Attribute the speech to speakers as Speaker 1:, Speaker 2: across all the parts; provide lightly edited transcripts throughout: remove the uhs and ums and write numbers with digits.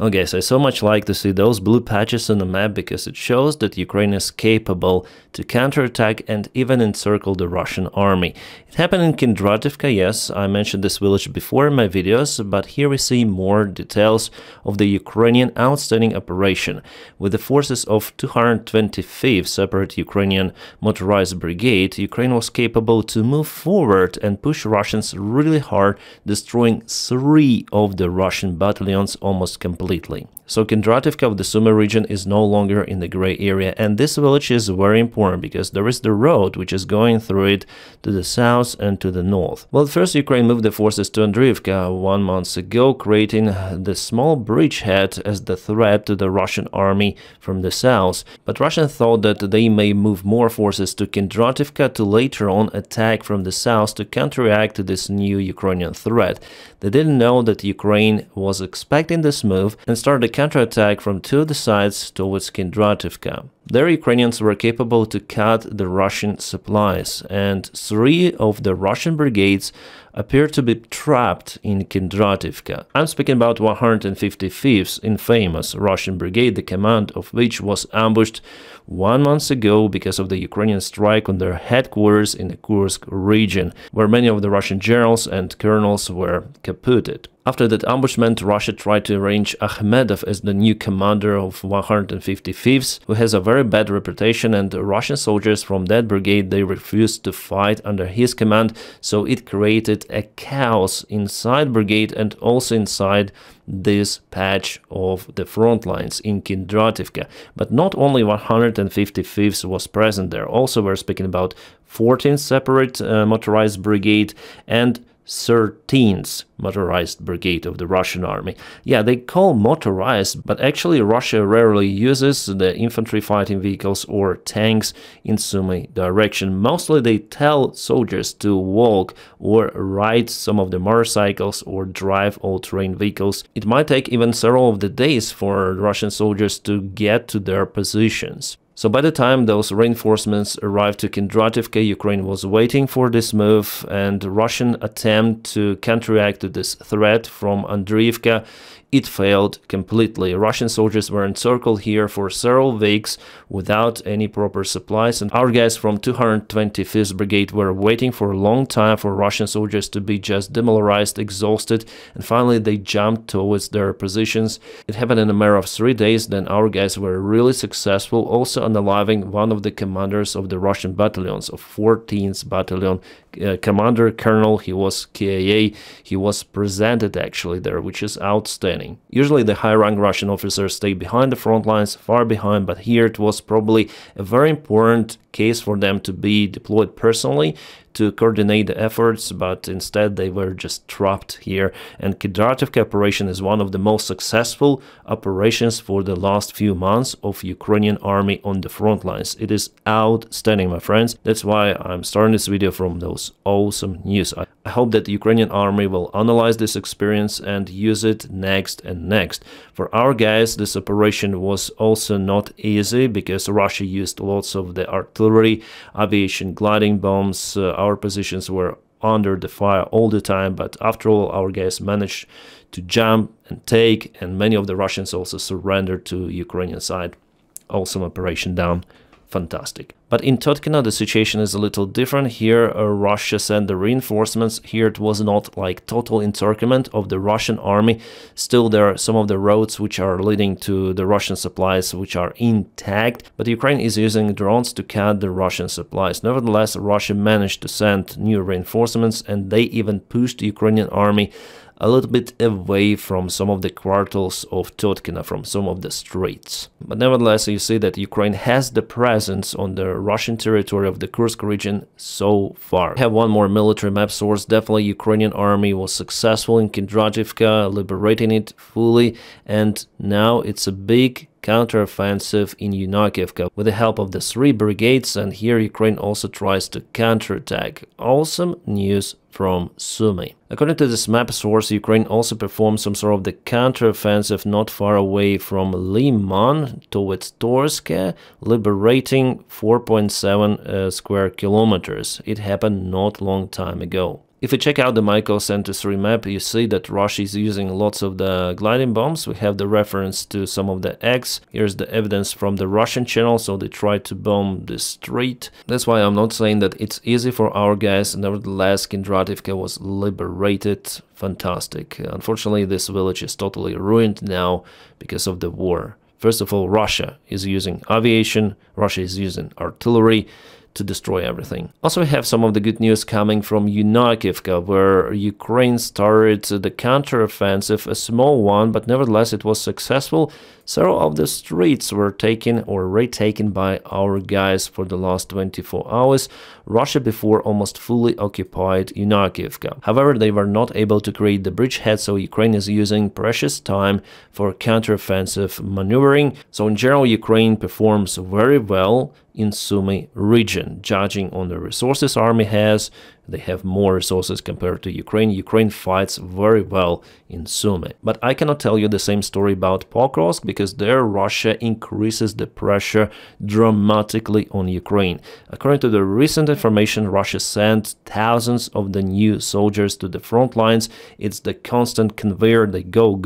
Speaker 1: Okay, so I so much like to see those blue patches on the map because it shows that Ukraine is capable to counterattack and even encircle the Russian army. It happened in Kindrativka, yes, I mentioned this village before in my videos, but here we see more details of the Ukrainian outstanding operation. With the forces of 225th Separate Ukrainian Motorized Brigade, Ukraine was capable to move forward and push Russians really hard, destroying 3 of the Russian battalions almost completely. So Kindrativka of the Sumy region is no longer in the gray area, and this village is very important because there is the road which is going through it to the south and to the north. Well, first Ukraine moved the forces to Andriivka 1 month ago, creating the small bridgehead as the threat to the Russian army from the south. But Russians thought that they may move more forces to Kindrativka to later on attack from the south to counteract this new Ukrainian threat. They didn't know that Ukraine was expecting this move and started a counterattack from 2 of the sides towards Kindrativka. There Ukrainians were capable to cut the Russian supplies, and 3 of the Russian brigades appear to be trapped in Kindrativka. I'm speaking about 155th infamous Russian brigade, the command of which was ambushed 1 month ago because of the Ukrainian strike on their headquarters in the Kursk region, where many of the Russian generals and colonels were captured. After that ambushment, Russia tried to arrange Akhmedov as the new commander of 155th, who has a very bad reputation, and Russian soldiers from that brigade, they refused to fight under his command, so it created a chaos inside brigade and also inside this patch of the front lines in Kindrativka. But not only 155th was present there, also we're speaking about 14th Separate Motorized Brigade and 13th Motorized Brigade of the Russian army. Yeah, they call motorized, but actually Russia rarely uses the infantry fighting vehicles or tanks in Sumy direction. Mostly they tell soldiers to walk or ride some of the motorcycles or drive all-terrain vehicles. It might take even several of the days for Russian soldiers to get to their positions. So by the time those reinforcements arrived to Kindrativka, Ukraine was waiting for this move, and Russian attempt to counteract this threat from Andriivka, it failed completely. Russian soldiers were encircled here for several weeks without any proper supplies, and our guys from 225th Brigade were waiting for a long time for Russian soldiers to be just demoralized, exhausted, and finally they jumped towards their positions. It happened in a matter of 3 days. Then our guys were really successful, also unaliving one of the commanders of the Russian battalions, of 14th Battalion, commander, colonel. He was KIA, he was presented actually there, which is outstanding. Usually the high-rank Russian officers stay behind the front lines, far behind, but here it was probably a very important case for them to be deployed personally to coordinate the efforts, but instead they were just trapped here. And Kindrativka operation is one of the most successful operations for the last few months of Ukrainian army on the front lines. It is outstanding, my friends. That's why I'm starting this video from those awesome news. I hope that the Ukrainian army will analyze this experience and use it next and next. For our guys, this operation was also not easy because Russia used lots of the artillery, aviation, gliding bombs. Our positions were under the fire all the time, but after all, our guys managed to jump and take, and many of the Russians also surrendered to Ukrainian side. Awesome operation down. Fantastic. But in Totkina, the situation is a little different. Here, Russia sent the reinforcements. Here, it was not like total encirclement of the Russian army. Still, there are some of the roads which are leading to the Russian supplies which are intact. But Ukraine is using drones to cut the Russian supplies. Nevertheless, Russia managed to send new reinforcements, and they even pushed the Ukrainian army a little bit away from some of the quarters of Totkina, from some of the streets. But nevertheless, you see that Ukraine has the presence on the Russian territory of the Kursk region so far. I have one more military map source. Definitely Ukrainian army was successful in Kindrativka, liberating it fully, and now it's a big counteroffensive in Yunakivka with the help of the 3 brigades, and here Ukraine also tries to counterattack. Awesome news from Sumy. According to this map source, Ukraine also performed some sort of the counteroffensive not far away from Liman towards Torske, liberating 4.7 square kilometers. It happened not long time ago. If you check out the Miko Center 3 map, you see that Russia is using lots of the gliding bombs. We have the reference to some of the eggs. Here's the evidence from the Russian channel, so they tried to bomb the street. That's why I'm not saying that it's easy for our guys. Nevertheless, Kindrativka was liberated. Fantastic. Unfortunately, this village is totally ruined now because of the war. First of all, Russia is using aviation, Russia is using artillery to destroy everything. Also, we have some of the good news coming from Yunakivka, where Ukraine started the counter-offensive, a small one, but nevertheless it was successful. Several of the streets were taken or retaken by our guys for the last 24 hours. Russia before almost fully occupied Yunakivka. However, they were not able to create the bridgehead, so Ukraine is using precious time for counter-offensive maneuvering. So in general, Ukraine performs very well in Sumy region, judging on the resources army has. They have more resources compared to Ukraine. Ukraine fights very well in Sumy. But I cannot tell you the same story about Pokrovsk, because there Russia increases the pressure dramatically on Ukraine. According to the recent information, Russia sent thousands of the new soldiers to the front lines. It's the constant conveyor. They go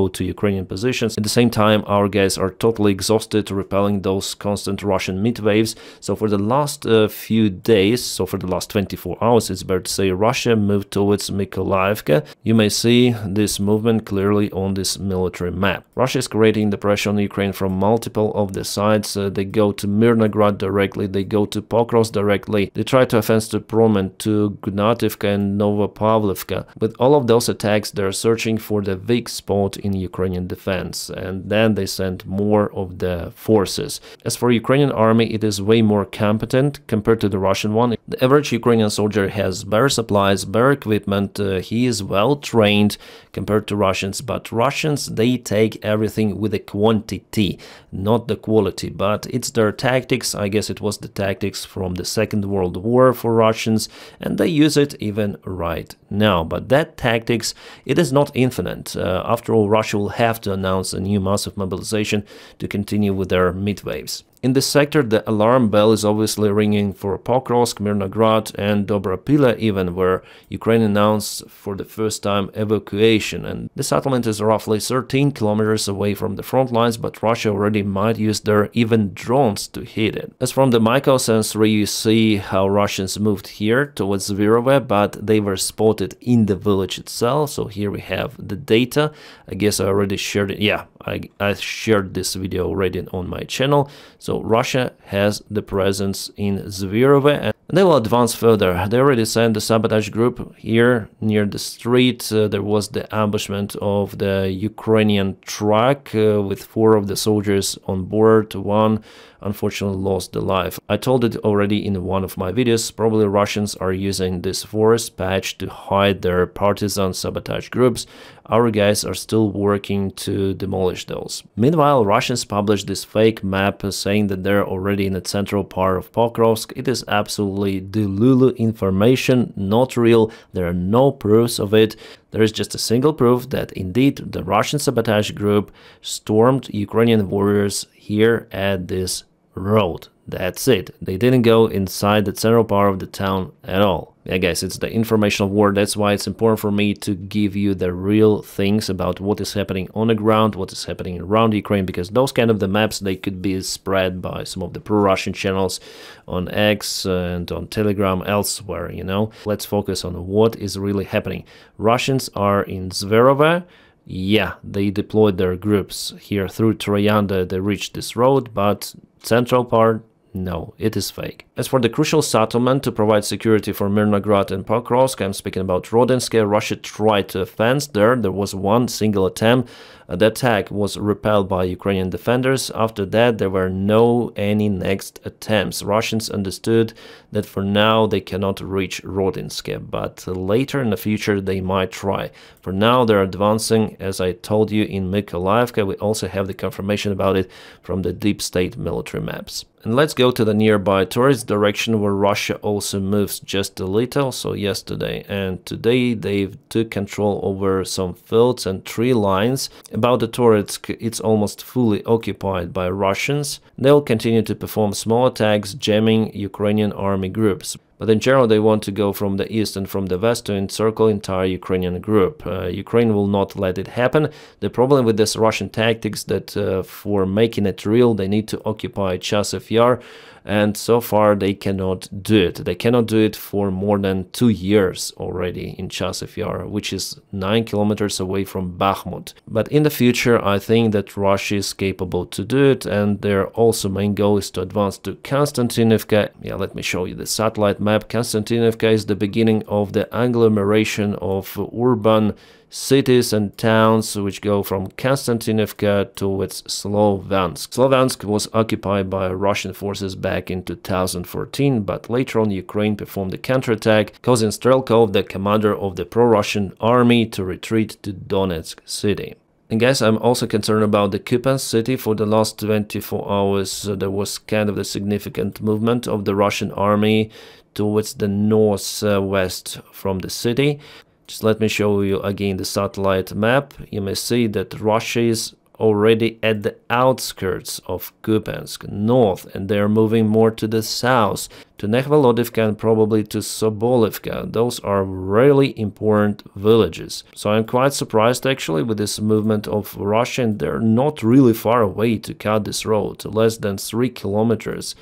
Speaker 1: to Ukrainian positions. At the same time, our guys are totally exhausted repelling those constant Russian mid waves. So for the last few days, so for the last 24 hours, it's better to say, Russia moved towards Mykolaiivka. You may see this movement clearly on this military map. Russia is creating the pressure on Ukraine from multiple of the sides. They go to Mirnograd directly, they go to Pokrovsk directly, they try to offense to Prom and to Gunativka and Novopavlovka. With all of those attacks, they're searching for the weak spot in Ukrainian defense, and then they send more of the forces. As for Ukrainian army, it is way more competent compared to the Russian one. The average Ukrainian soldier has better supplies, better equipment, he is well trained compared to Russians, but Russians, they take everything with a quantity, not the quality, but it's their tactics. I guess it was the tactics from the Second World War for Russians, and they use it even right now. But that tactics, it is not infinite. After all, Russia will have to announce a new massive mobilization to continue with their mid-waves. In this sector, the alarm bell is obviously ringing for Pokrovsk, Mirnograd and Dobropila even, where Ukraine announced for the first time evacuation. And the settlement is roughly 13 kilometers away from the front lines, but Russia already might use their even drones to hit it. As from the Miko Sensor, you see how Russians moved here towards Zvirove, but they were spotted in the village itself. So here we have the data. I guess I already shared it. Yeah, I shared this video already on my channel. So Russia has the presence in Zvirove, and they will advance further. They already sent the sabotage group here near the street. There was the ambushment of the Ukrainian truck with 4 of the soldiers on board. 1 unfortunately lost their life. I told it already in one of my videos. Probably Russians are using this forest patch to hide their partisan sabotage groups. Our guys are still working to demolish those. Meanwhile, Russians published this fake map saying that they're already in the central part of Pokrovsk. It is absolutely delulu information, not real. There are no proofs of it. There is just a single proof that indeed the Russian sabotage group stormed Ukrainian warriors here at this road. That's it. They didn't go inside the central part of the town at all. Yeah, guys, it's the informational war. That's why it's important for me to give you the real things about what is happening on the ground, what is happening around Ukraine, because those kind of the maps, they could be spread by some of the pro-Russian channels on X and on Telegram elsewhere, you know. Let's focus on what is really happening. Russians are in Zverova. Yeah, they deployed their groups here through Troyanda. They reached this road, but central part, no, it is fake. As for the crucial settlement to provide security for Mirnograd and Pokrovsk, I'm speaking about Rodinske. Russia tried to offense there. There was one single attempt. The attack was repelled by Ukrainian defenders. After that, there were no any next attempts. Russians understood that for now they cannot reach Rodinske, but later in the future they might try. For now, they're advancing, as I told you, in Mykolaiivka. We also have the confirmation about it from the deep state military maps. And let's go to the nearby tourist direction where Russia also moves just a little. So yesterday and today they took control over some fields and tree lines. About the Toretsk, it's almost fully occupied by Russians. They'll continue to perform small attacks, jamming Ukrainian army groups. But in general, they want to go from the east and from the west to encircle entire Ukrainian group. Ukraine will not let it happen. The problem with this Russian tactics that for making it real, they need to occupy Chasiv Yar, and so far they cannot do it. They cannot do it for more than 2 years already in Chasiv Yar, which is 9 kilometers away from Bakhmut. But in the future, I think that Russia is capable to do it, and their also main goal is to advance to Konstantinivka. Yeah, let me show you the satellite map. Konstantinivka is the beginning of the agglomeration of urban cities and towns which go from Konstantinivka towards Sloviansk. Sloviansk was occupied by Russian forces back in 2014, but later on Ukraine performed a counterattack, causing Strelkov, the commander of the pro-Russian army, to retreat to Donetsk city. And guys, I'm also concerned about the Kupiansk city. For the last 24 hours, there was kind of a significant movement of the Russian army towards the northwest from the city. Just let me show you again the satellite map. You may see that Russia is already at the outskirts of Kupiansk, north, and they are moving more to the south, to Nekhvolodivka and probably to Sobolivka. Those are really important villages. So I'm quite surprised actually with this movement of Russia, and they're not really far away to cut this road, less than 3 kilometers,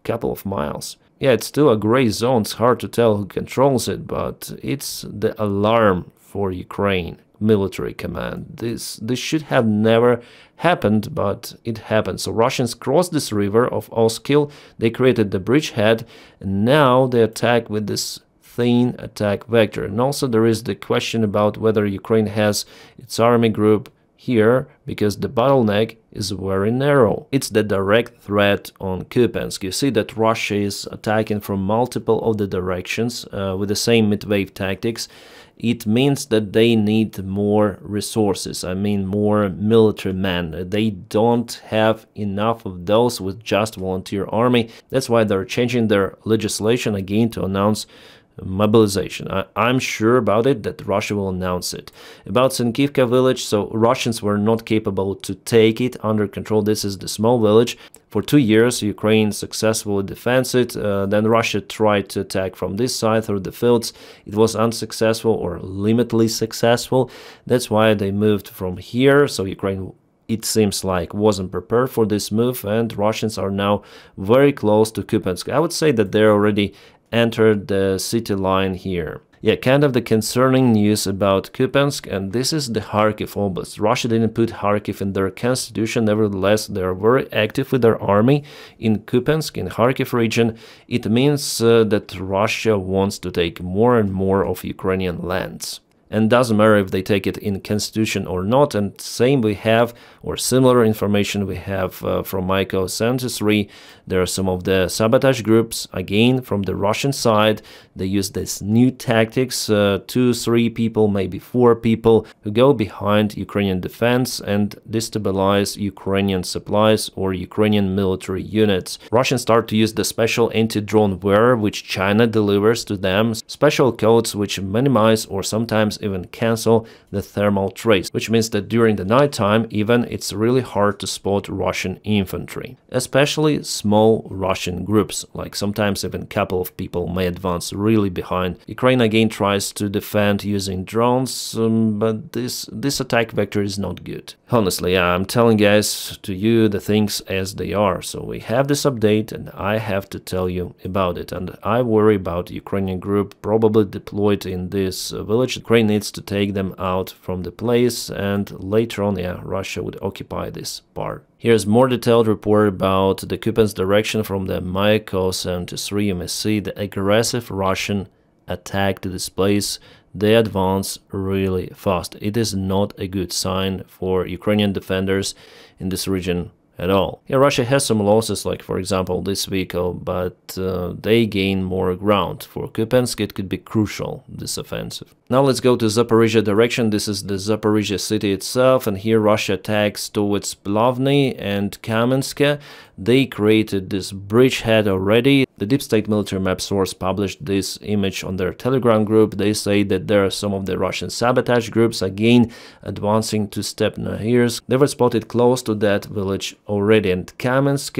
Speaker 1: couple of miles. Yeah, it's still a gray zone, it's hard to tell who controls it, but it's the alarm for Ukraine military command. This should have never happened, but it happened. So Russians crossed this river of Oskil, they created the bridgehead, and now they attack with this thin attack vector. And also there is the question about whether Ukraine has its army group here, because the bottleneck is very narrow. It's the direct threat on Kupiansk. You see that Russia is attacking from multiple of the directions with the same mid-wave tactics. It means that they need more resources, I mean more military men. They don't have enough of those with just volunteer army. That's why they're changing their legislation again to announce mobilization. I'm sure about it that Russia will announce it. About Sinkivka village, so Russians were not capable to take it under control. This is the small village. For 2 years, Ukraine successfully defends it. Then Russia tried to attack from this side through the fields. It was unsuccessful or limitedly successful. That's why they moved from here. So Ukraine, it seems like, wasn't prepared for this move, and Russians are now very close to Kupiansk. I would say that they're already entered the city line here. Yeah, kind of the concerning news about Kupiansk, and this is the Kharkiv Oblast. Russia didn't put Kharkiv in their constitution, nevertheless they are very active with their army in Kupiansk, in Kharkiv region. It means that Russia wants to take more and more of Ukrainian lands. And doesn't matter if they take it in constitution or not. And same we have, or similar information we have from Miko 73. There are some of the sabotage groups, again from the Russian side. They use this new tactics, 2-3 people, maybe 4 people, who go behind Ukrainian defense and destabilize Ukrainian supplies or Ukrainian military units. Russians start to use the special anti-drone wear which China delivers to them, special codes which minimize or sometimes even cancel the thermal trace, which means that during the nighttime even it's really hard to spot Russian infantry, especially small Russian groups, like sometimes even a couple of people may advance really behind. Ukraine again tries to defend using drones, but this attack vector is not good. Honestly, I'm telling guys to you the things as they are, so we have this update and I have to tell you about it, and I worry about Ukrainian group probably deployed in this village. Ukraine needs to take them out from the place, and later on, yeah, Russia would occupy this part. Here's more detailed report about the Kupiansk direction from the Miko 73. You may see the aggressive Russian attack to this place. They advance really fast. It is not a good sign for Ukrainian defenders in this region at all. Yeah, Russia has some losses, like for example this vehicle, but they gain more ground. For Kupiansk it could be crucial, this offensive. Now let's go to Zaporizhia direction. This is the Zaporizhia city itself, and here Russia attacks towards Plavny and Kamensk. they created this bridgehead already. The Deep State military map source published this image on their Telegram group. They say that there are some of the Russian sabotage groups again advancing to Stepnogorsk. They were spotted close to that village already. And Kamensk,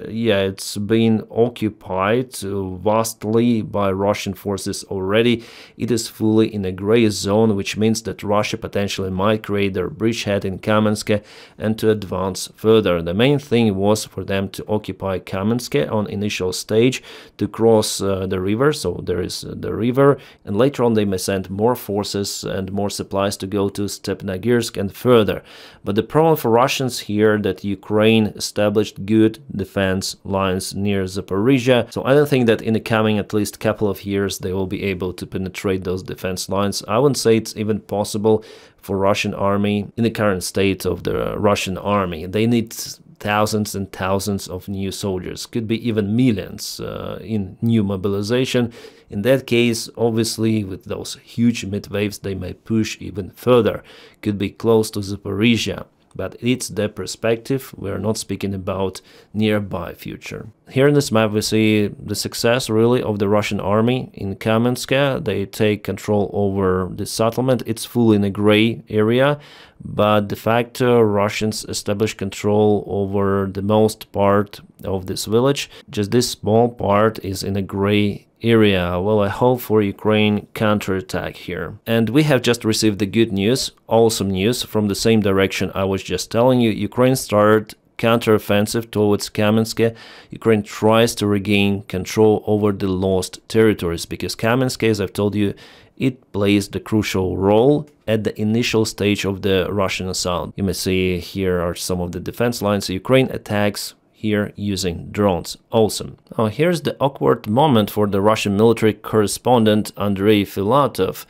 Speaker 1: yeah, it's been occupied vastly by Russian forces already. It is fully in a gray zone, which means that Russia potentially might create their bridgehead in Kamensk and to advance further. The main thing was for them to occupy Kamensk on initial stage, to cross the river, so there is the river, and later on they may send more forces and more supplies to go to Stepnogorsk and further. But the problem for Russians here that Ukraine established good defense lines near Zaporizhia, so I don't think that in the coming at least couple of years they will be able to penetrate those defense lines. I wouldn't say it's even possible for Russian army in the current state of the Russian army. They need thousands and thousands of new soldiers, could be even millions in new mobilization. In that case, obviously, with those huge mid-waves, they may push even further, could be close to Zaporizhia. But it's the perspective, we are not speaking about nearby future. Here in this map we see the success really of the Russian army in Kamensk. They take control over the settlement. It's fully in a gray area, but de facto Russians establish control over the most part of this village. Just this small part is in a gray area. Well, I hope for Ukraine counterattack here. And we have just received the good news, awesome news from the same direction I was just telling you. Ukraine started counteroffensive towards Kamensk. Ukraine tries to regain control over the lost territories because Kamensk, as I've told you, it plays the crucial role at the initial stage of the Russian assault. You may see here are some of the defense lines. Ukraine attacks here using drones. Awesome. Now here's the awkward moment for the Russian military correspondent Andrei Filatov.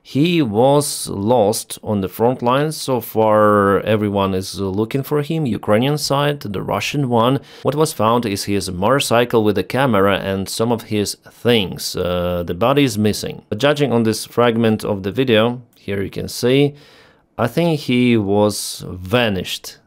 Speaker 1: He was lost on the front lines. So far everyone is looking for him, Ukrainian side, the Russian one. What was found is his motorcycle with a camera and some of his things. The body is missing. But judging on this fragment of the video, here you can see, I think he was vanished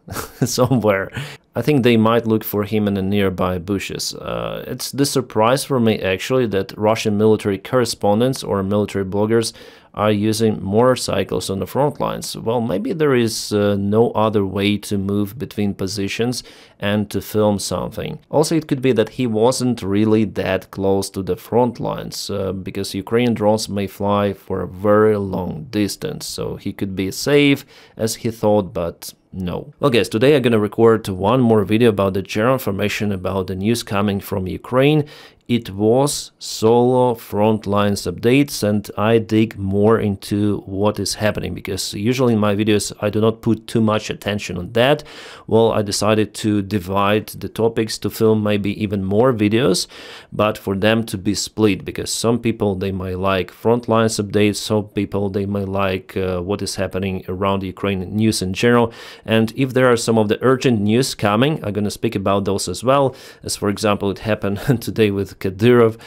Speaker 1: somewhere. I think they might look for him in the nearby bushes. It's the surprise for me actually that Russian military correspondents or military bloggers are using motorcycles on the front lines. Well, maybe there is no other way to move between positions and to film something. Also, it could be that he wasn't really that close to the front lines because Ukrainian drones may fly for a very long distance. So he could be safe as he thought, but no. Well guys, today I'm gonna record one more video about the general information about the news coming from Ukraine. It was solo front lines updates and I dig more into what is happening because usually in my videos I do not put too much attention on that. Well, I decided to divide the topics to film maybe even more videos, but for them to be split because some people they might like front lines updates, some people they might like what is happening around Ukraine news in general. And if there are some of the urgent news coming, I'm gonna speak about those as well, as for example it happened today with Davydov,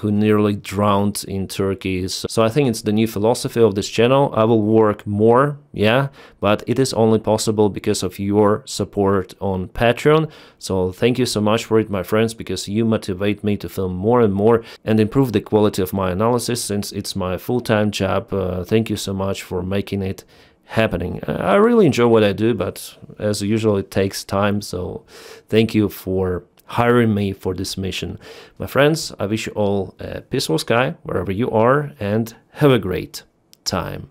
Speaker 1: who nearly drowned in Turkey. So I think it's the new philosophy of this channel. I will work more, yeah, but it is only possible because of your support on Patreon. So thank you so much for it, my friends, because you motivate me to film more and more and improve the quality of my analysis since it's my full-time job. Thank you so much for making it happening. I really enjoy what I do, but as usual it takes time, so thank you for hiring me for this mission. My friends, I wish you all a peaceful sky wherever you are and have a great time.